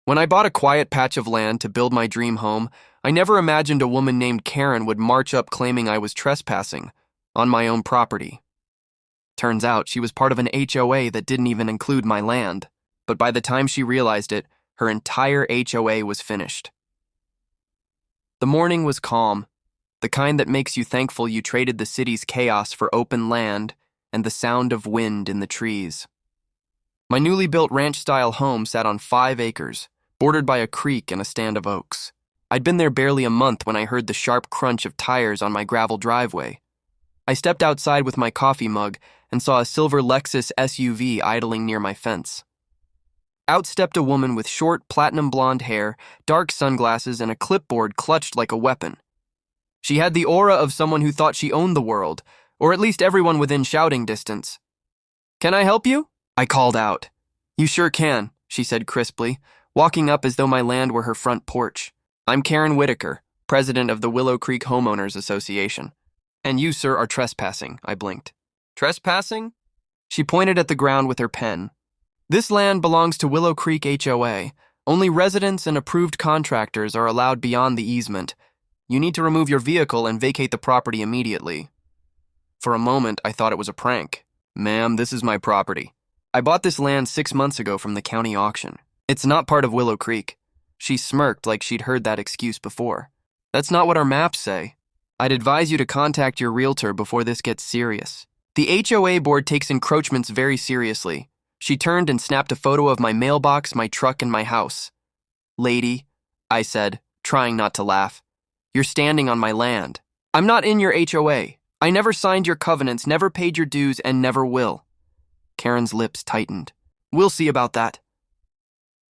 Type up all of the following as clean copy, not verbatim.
When I bought a quiet patch of land to build my dream home, I never imagined a woman named Karen would march up claiming I was trespassing on my own property. Turns out she was part of an HOA that didn't even include my land, but by the time she realized it, her entire HOA was finished. The morning was calm, the kind that makes you thankful you traded the city's chaos for open land and the sound of wind in the trees. My newly built ranch-style home sat on 5 acres, bordered by a creek and a stand of oaks. I'd been there barely a month when I heard the sharp crunch of tires on my gravel driveway. I stepped outside with my coffee mug and saw a silver Lexus SUV idling near my fence. Out stepped a woman with short, platinum blonde hair, dark sunglasses, and a clipboard clutched like a weapon. She had the aura of someone who thought she owned the world, or at least everyone within shouting distance. "Can I help you?" I called out. "You sure can," she said crisply, walking up as though my land were her front porch. "I'm Karen Whitaker, president of the Willow Creek Homeowners Association. And you, sir, are trespassing," I blinked. "Trespassing?" She pointed at the ground with her pen. "This land belongs to Willow Creek HOA. Only residents and approved contractors are allowed beyond the easement. You need to remove your vehicle and vacate the property immediately." For a moment, I thought it was a prank. "Ma'am, this is my property. I bought this land 6 months ago from the county auction. It's not part of Willow Creek." She smirked like she'd heard that excuse before. "That's not what our maps say. I'd advise you to contact your realtor before this gets serious. The HOA board takes encroachments very seriously." She turned and snapped a photo of my mailbox, my truck, and my house. "Lady," I said, trying not to laugh, "you're standing on my land. I'm not in your HOA. I never signed your covenants, never paid your dues, and never will." Karen's lips tightened. "We'll see about that."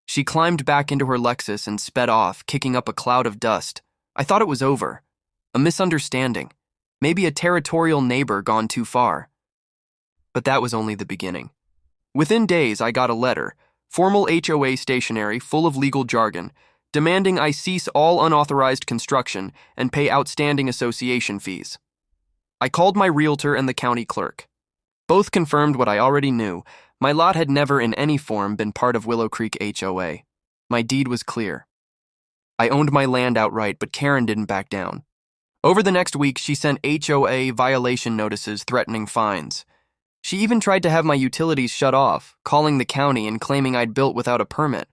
She climbed back into her Lexus and sped off, kicking up a cloud of dust. I thought it was over. A misunderstanding. Maybe a territorial neighbor gone too far. But that was only the beginning. Within days, I got a letter, formal HOA stationery full of legal jargon, demanding I cease all unauthorized construction and pay outstanding association fees. I called my realtor and the county clerk. Both confirmed what I already knew. My lot had never in any form been part of Willow Creek HOA. My deed was clear. I owned my land outright, but Karen didn't back down. Over the next week, she sent HOA violation notices threatening fines. She even tried to have my utilities shut off, calling the county and claiming I'd built without a permit.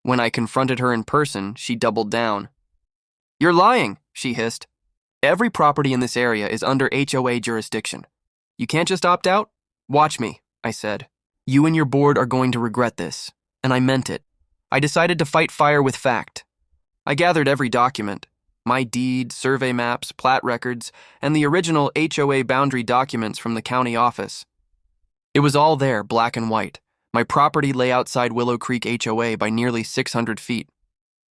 When I confronted her in person, she doubled down. "You're lying," she hissed. "Every property in this area is under HOA jurisdiction. You can't just opt out?" "Watch me," I said. "You and your board are going to regret this." And I meant it. I decided to fight fire with fact. I gathered every document. My deed, survey maps, plat records, and the original HOA boundary documents from the county office. It was all there, black and white. My property lay outside Willow Creek HOA by nearly 600 feet.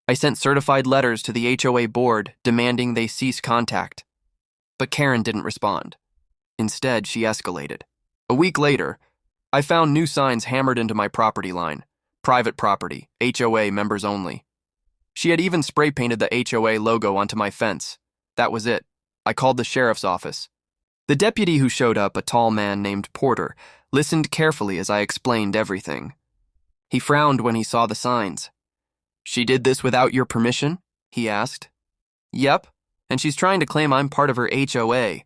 I sent certified letters to the HOA board demanding they cease contact. But Karen didn't respond. Instead, she escalated. A week later, I found new signs hammered into my property line. Private property, HOA members only. She had even spray painted the HOA logo onto my fence. That was it. I called the sheriff's office. The deputy who showed up, a tall man named Porter, listened carefully as I explained everything. He frowned when he saw the signs. "She did this without your permission?" he asked. "Yep, and she's trying to claim I'm part of her HOA."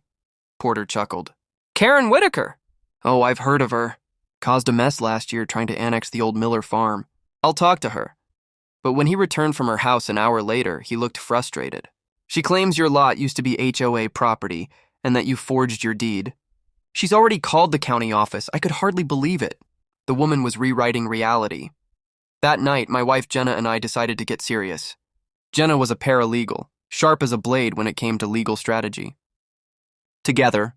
Porter chuckled. "Karen Whitaker!" "Oh, I've heard of her. Caused a mess last year trying to annex the old Miller farm. I'll talk to her." But when he returned from her house an hour later, he looked frustrated. "She claims your lot used to be HOA property and that you forged your deed. She's already called the county office. I could hardly believe it." The woman was rewriting reality. That night, my wife Jenna and I decided to get serious. Jenna was a paralegal, sharp as a blade when it came to legal strategy. Together,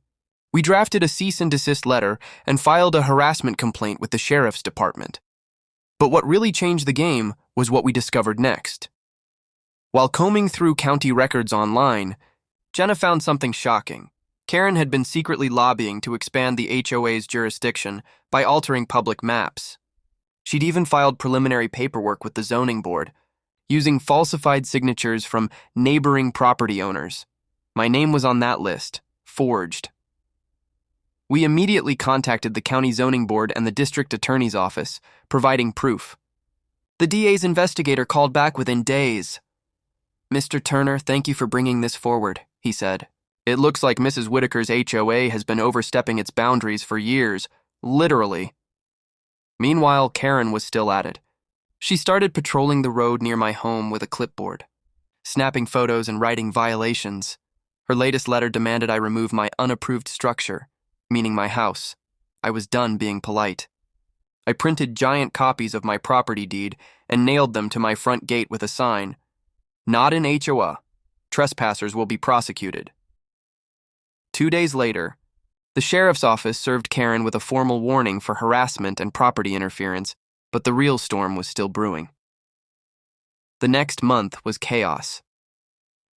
we drafted a cease and desist letter and filed a harassment complaint with the sheriff's department. But what really changed the game was what we discovered next. While combing through county records online, Jenna found something shocking. Karen had been secretly lobbying to expand the HOA's jurisdiction by altering public maps. She'd even filed preliminary paperwork with the zoning board, using falsified signatures from neighboring property owners. My name was on that list, forged. We immediately contacted the county zoning board and the district attorney's office, providing proof. The DA's investigator called back within days. "Mr. Turner, thank you for bringing this forward," he said. "It looks like Mrs. Whitaker's HOA has been overstepping its boundaries for years, literally." Meanwhile, Karen was still at it. She started patrolling the road near my home with a clipboard, snapping photos and writing violations. Her latest letter demanded I remove my unapproved structure, meaning my house. I was done being polite. I printed giant copies of my property deed and nailed them to my front gate with a sign, "Not in HOA. Trespassers will be prosecuted." 2 days later, the sheriff's office served Karen with a formal warning for harassment and property interference, but the real storm was still brewing. The next month was chaos.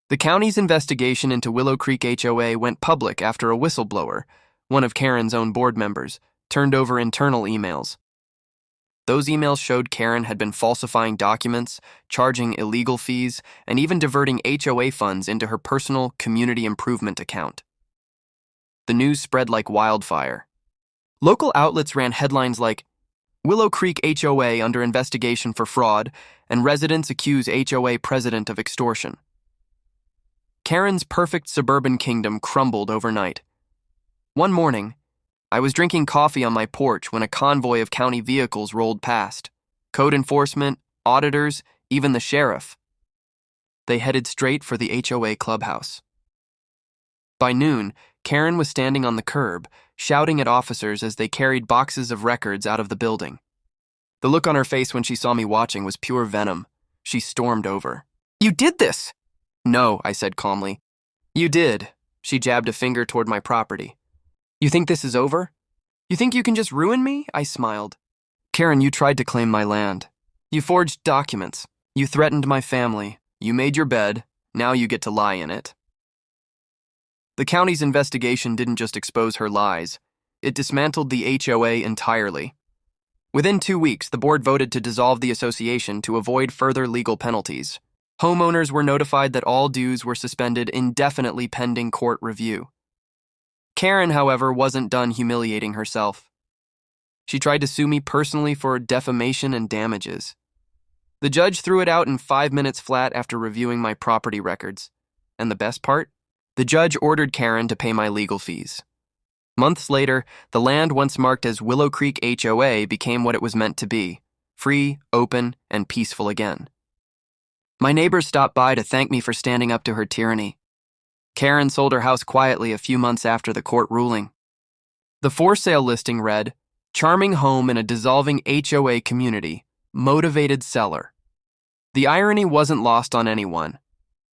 The county's investigation into Willow Creek HOA went public after a whistleblower, one of Karen's own board members, turned over internal emails. Those emails showed Karen had been falsifying documents, charging illegal fees, and even diverting HOA funds into her personal community improvement account. The news spread like wildfire. Local outlets ran headlines like, "Willow Creek HOA under investigation for fraud, and residents accuse HOA president of extortion." Karen's perfect suburban kingdom crumbled overnight. One morning, I was drinking coffee on my porch when a convoy of county vehicles rolled past. Code enforcement, auditors, even the sheriff. They headed straight for the HOA clubhouse. By noon, Karen was standing on the curb, shouting at officers as they carried boxes of records out of the building. The look on her face when she saw me watching was pure venom. She stormed over. "You did this!" "No," I said calmly. "You did." She jabbed a finger toward my property. "You think this is over? You think you can just ruin me?" I smiled. "Karen, you tried to claim my land. You forged documents. You threatened my family. You made your bed. Now you get to lie in it." The county's investigation didn't just expose her lies. It dismantled the HOA entirely. Within 2 weeks, the board voted to dissolve the association to avoid further legal penalties. Homeowners were notified that all dues were suspended indefinitely pending court review. Karen, however, wasn't done humiliating herself. She tried to sue me personally for defamation and damages. The judge threw it out in 5 minutes flat after reviewing my property records. And the best part? The judge ordered Karen to pay my legal fees. Months later, the land once marked as Willow Creek HOA became what it was meant to be, free, open, and peaceful again. My neighbors stopped by to thank me for standing up to her tyranny. Karen sold her house quietly a few months after the court ruling. The for sale listing read, "Charming home in a dissolving HOA community, motivated seller." The irony wasn't lost on anyone.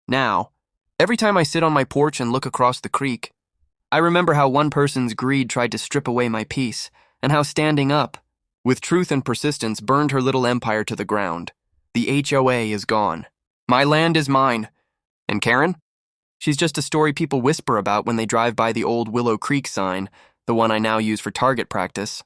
Now, every time I sit on my porch and look across the creek, I remember how one person's greed tried to strip away my peace, and how standing up, with truth and persistence, burned her little empire to the ground. The HOA is gone. My land is mine. And Karen? She's just a story people whisper about when they drive by the old Willow Creek sign, the one I now use for target practice.